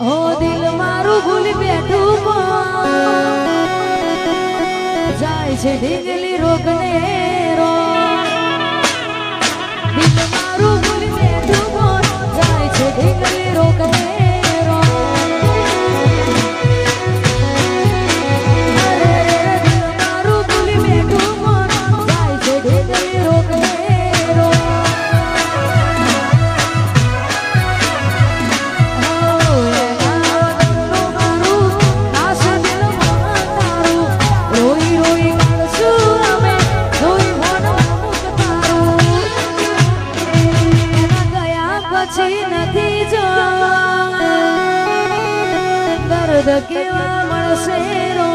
ઓ દિલ મારું ભૂલી બેઠું જાય છે ઢીંગલી રોગને રો દિલ મારું ભૂલી બેઠું જાય છે ઢીંગલી રોગને રો દિલ મારું ભૂલી બેઠું જાય છે ઢીંગલી રોગને રો દર્દ કેવા મળશે રો